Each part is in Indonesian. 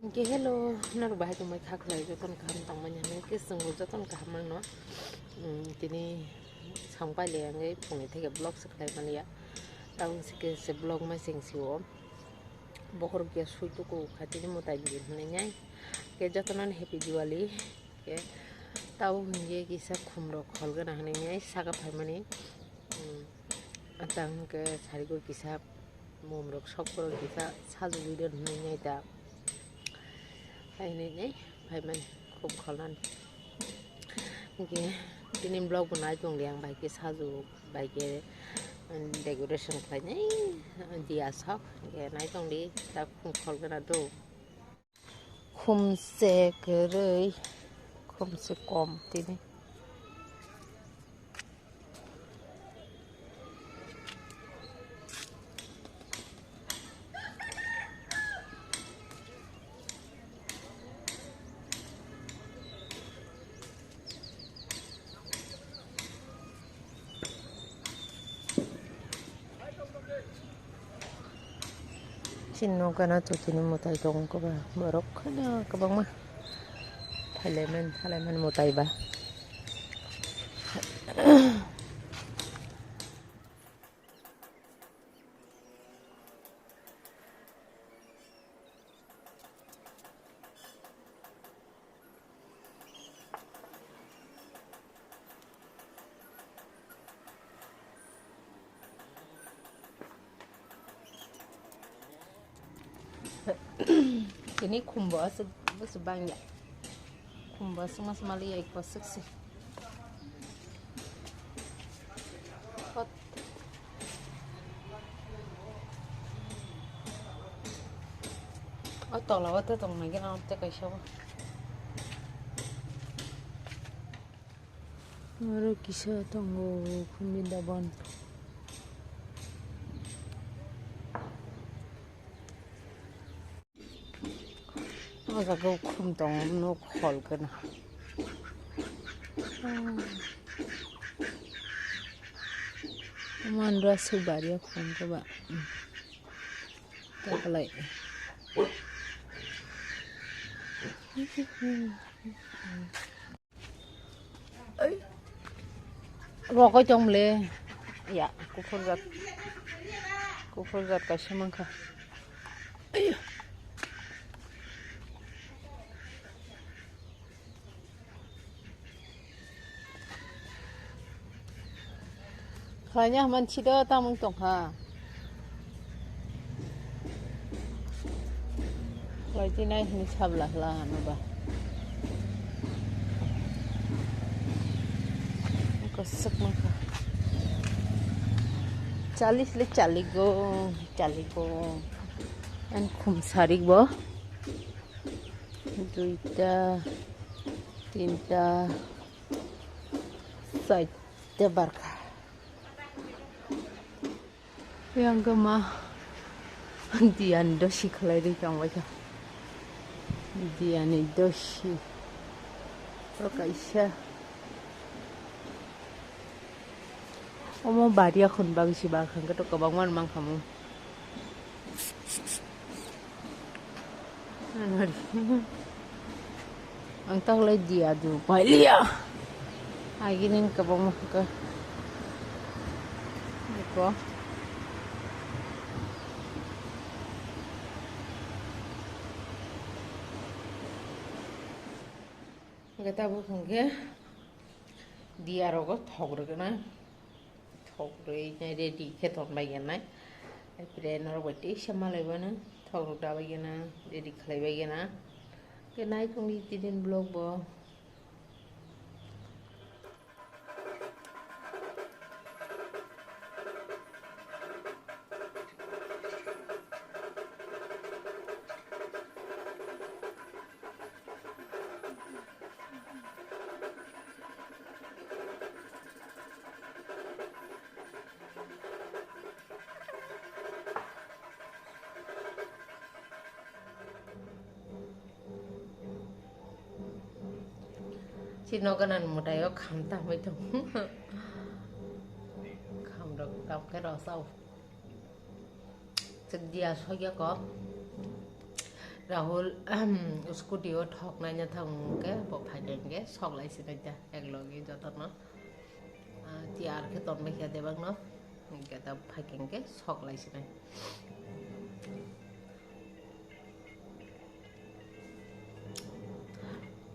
Oke, hello. Naru bahaya cuma khak lai joton kaham tang manya ne ke sungguh joton kaham mang no. Tini sampai le ngai phone theke blog seklai mania. Taung sike se blog ma sing siwo. Bokor ke sui to ko khati ni motai bi ne nyai. Ke jotonan happy Diwali. Ke taung ye kisa khumro khol gana ne nyai saga phai mani. Atang ke sari ko kisa momrok sokro kisa saju bidon ne nyai ta. Hai này phải mình không khó lắm cái tin blog của nãy tuần liền bài cái sao dù bài cái decoration phải nhảy dia sóc cái nãy tuần đi ta không khó cái nào đâu không xe cái rồi không xe com thì này Sino ka na to tinin mo tayo kung ka ba marok ka na ka bang ma halaman mo tayo ba ini kumba sebanyak kumba mas mali ay ko seksi hot atau lawat atau lagi nanti kayak siapa baru kisah tunggu kumbinda bon agak kau kum tong no khol kena mandra subari kum ke ba tak lagi rokok jom le ya kufur zat kasih mangka Kayaknya manci dah tamung tong ha. Kalau ini sablah lah nubah. Kosek maka. 40 le 40 go. An khum sarik bo. Duita, tinta, saita barka. Yang kemah dian dosi kalau di kamu baca dian dosi Rokaisha Omo badia khun bang si bakang ketuk kebangun mang kamu ang tahu lagi dia tu palia lagi ni kebang ke ko kita bukan ke dia rogo thogre kena thogre nyai di keton bagian nai epre nor bati sama lebana thogre da bagian di khlai bagian ke nai kung di tin blog bo Sino kanan muda yo kamta mai tu kam đọc cái đó sau thực dia so ya ko Rahul scooty वो ठोकना nya thang के वो भागेंगे सौग लाई से नहीं जा एक लोग ये जाता ना तियार के तौर में क्या देवांग ना क्या तब भागेंगे सौग लाई से नहीं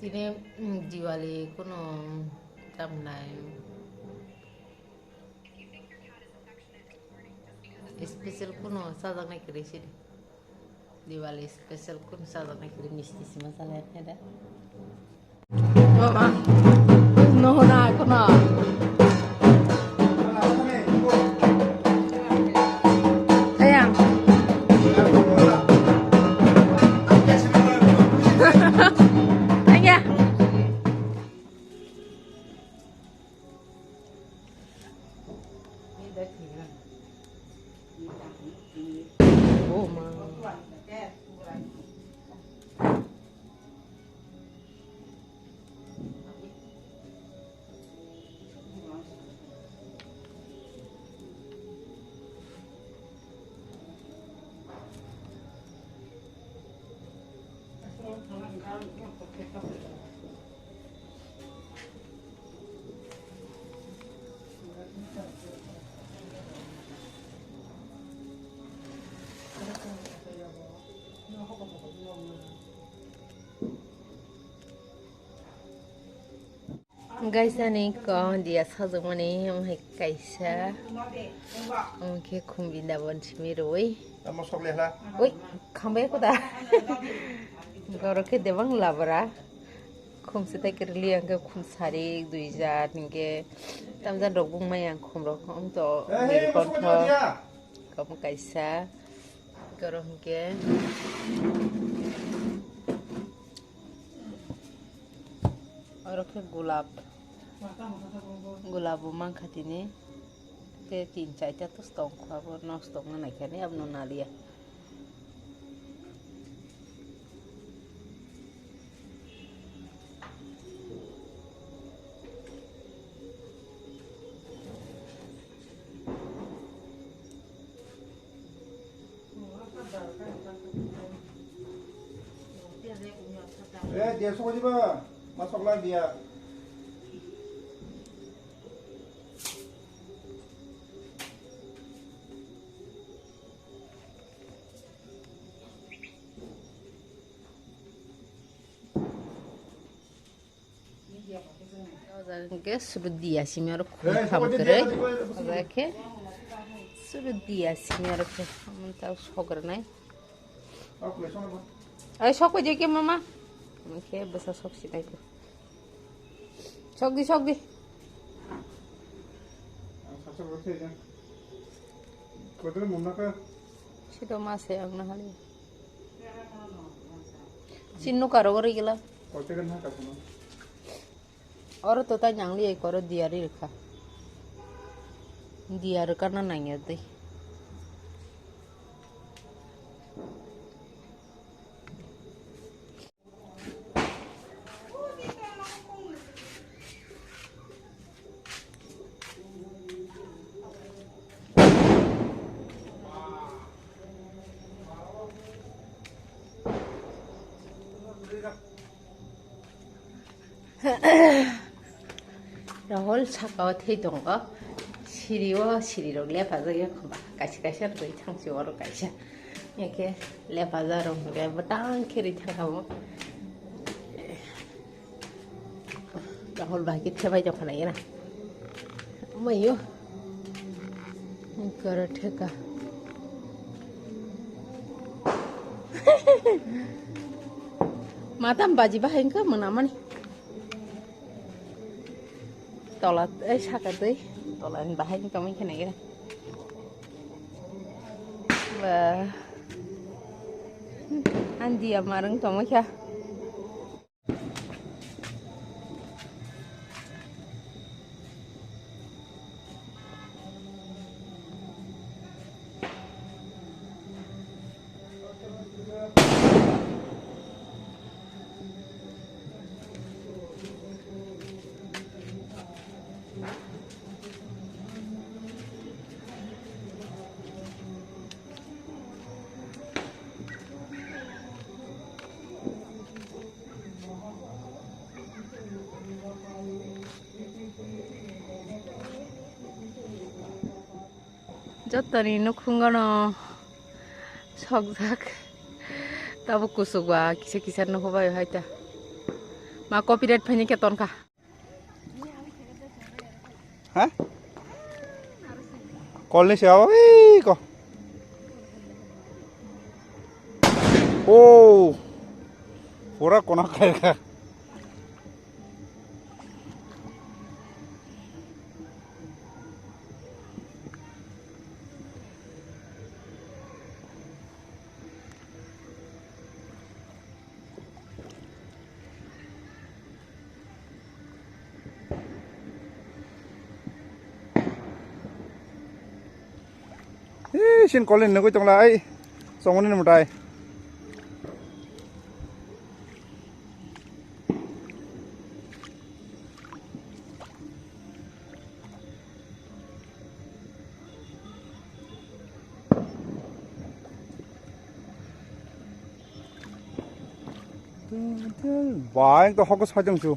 तिने दिवाली को नो तब नहीं स्पेशल को नो सादा नहीं करी सी दिवाली स्पेशल को सादा नहीं करी मिस्टी सी मसाला है ना मामा नो ना को ना ayang ayah oh ma guys ani ko dia sajung mani mai kaisa ke khumbi da bon chimi roi Amo sok leh lah. oi khambe ko da goro ke debang labra khum se tai kerli ang ke khum sari dui jar ninge tamjan rok bung mai ang khum rok om to mir kon tho kom kaisa goro ke और के गुलाब मांग खाती ने ते 3-4 तो स्टोंग खाबो न स्टोंग ना खाने अब नो ना लिया Dia suka juga masuk lagi dia. के सुरुद दिया सी मेरे खूब काम करे देखे सुरुद दिया सी मेरे को हम तो शौकर नहीं अरे शौक हो जाए मामा मुझे बस शौक सी नहीं को शौक दी सीधो माँ से अंगना हाली सिन्नू करो करी गला और तो ता जंगली एक और दियारी रखा दियार करना नहीं है तो राहुल साकाव थे दंगा सिरिरो लेफाजायो खबा कासी रगै थांसियो आरो काइसा एके लेफाजा रंगे बटां खेरि थांखाबो राहुल बाकी थेबाय जखनाय ना मयो कर ठेका माताम बाजी बाहायनका मोनामानि तला साका दै तलानि बाहायनि कमै खेनाय बा आन्दिया मारं तमैखा 쪘더니 놓고 거는 석삭 따먹고 쏘고 기사는 호봐요 하이다 마 코피라이트 파니까 돈가 hả con lên xéo ấy con ô 보라 거나 갈가 xin có lên nữa trong lại xong rồi lên một đài và anh tôi không có sao chẳng chú